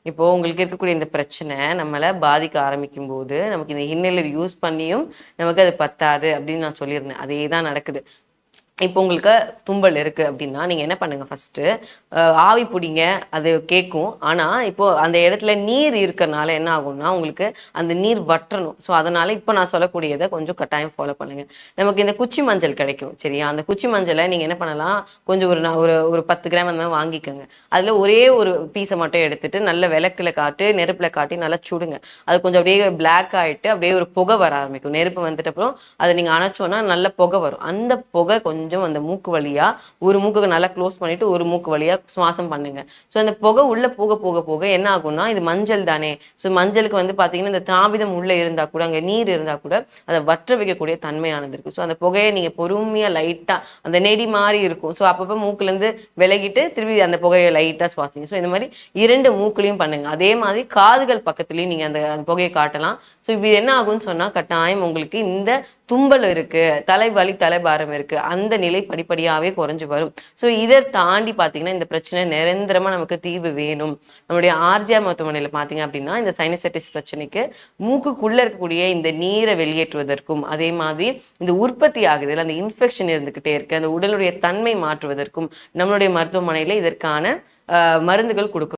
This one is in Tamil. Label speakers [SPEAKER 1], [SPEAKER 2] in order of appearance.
[SPEAKER 1] இப்போ உங்களுக்கு இருக்கக்கூடிய இந்த பிரச்சனை நம்மள பாதிக்க ஆரம்பிக்கும் போது நமக்கு இந்த இன்னலர் யூஸ் பண்ணியும் நமக்கு அது பத்தாது அப்படின்னு நான் சொல்லியிருந்தேன். அதே தான் நடக்குது. இப்போ உங்களுக்கு தும்பல் இருக்கு அப்படின்னா நீங்க என்ன பண்ணுங்க, ஃபர்ஸ்ட் ஆவி பிடிங்க. அது கேட்கும். ஆனா இப்போ அந்த இடத்துல நீர் இருக்கறனால என்ன ஆகும்னா உங்களுக்கு அந்த நீர் வற்றணும். ஸோ அதனால இப்போ நான் சொல்லக்கூடியதை கொஞ்சம் கட்டாயம் ஃபாலோ பண்ணுங்க. நமக்கு இந்த குச்சி மஞ்சள் கிடைக்கும் சரியா? அந்த குச்சி மஞ்சளை நீங்க என்ன பண்ணலாம், கொஞ்சம் ஒரு ஒரு 10 கிராம் அந்த மாதிரி வாங்கிக்கோங்க. அதுல ஒரே ஒரு பீஸை மட்டும் எடுத்துட்டு நல்ல விளக்குல காட்டு நெருப்புல காட்டி நல்லா சுடுங்க. அது கொஞ்சம் அப்படியே பிளாக் ஆயிட்டு அப்படியே ஒரு புகை வர ஆரம்பிக்கும். நெருப்பு வந்துட்டு அப்புறம் அதை நீங்க அணைச்சோன்னா நல்ல புகை வரும். அந்த புகை கொஞ்சம் அந்த மூக்கு வழியா ஒரு மூக்கு நல்லா க்ளோஸ் பண்ணிட்டு ஒரு மூக்கு வழியா சுவாசம் பண்ணுங்க. ஸோ அந்த புகை உள்ள போக போக போக என்ன ஆகும்னா, இது மஞ்சள் தானே. ஸோ மஞ்சளுக்கு வந்து பாத்தீங்கன்னா இந்த தாபிதம் உள்ள இருந்தா கூட, அங்க நீர் இருந்தா கூட அதை வற்ற வைக்கக்கூடிய தன்மையானது இருக்கு. ஸோ அந்த புகையை நீங்க பொறுமையா லைட்டா அந்த நெடி மாதிரி இருக்கும். ஸோ அப்பப்போ மூக்குல இருந்து விலகிட்டு திரும்பி அந்த புகையை லைட்டா சுவாசிங்க. ஸோ இந்த மாதிரி 2 மூக்குலையும் பண்ணுங்க. அதே மாதிரி காதுகள் பக்கத்துலயும் நீங்க அந்த புகையை காட்டலாம். ஸோ இது என்ன ஆகும்னு சொன்னா கட்டாயம் உங்களுக்கு இந்த தும்பல் இருக்கு, தலைவலி தலைபாரம் இருக்கு, அந்த நிலை படிப்படியாவே குறைஞ்சு வரும். ஸோ இதை தாண்டி பாத்தீங்கன்னா இந்த பிரச்சனை நிரந்தரமா நமக்கு தீர்வு வேணும். நம்மளுடைய ஆர்ஜிஆர் மருத்துவமனையில பாத்தீங்க அப்படின்னா இந்த சைனசைட்டிஸ் பிரச்சனைக்கு மூக்குக்குள்ள இருக்கக்கூடிய இந்த நீரை வெளியேற்றுவதற்கும், அதே மாதிரி இந்த உற்பத்தி ஆகுது அந்த இன்ஃபெக்ஷன் இருந்துகிட்டே இருக்கு, அந்த உடலுடைய தன்மை மாற்றுவதற்கும் நம்மளுடைய மருத்துவமனையில இதற்கான மருந்துகள் கொடுக்கும்.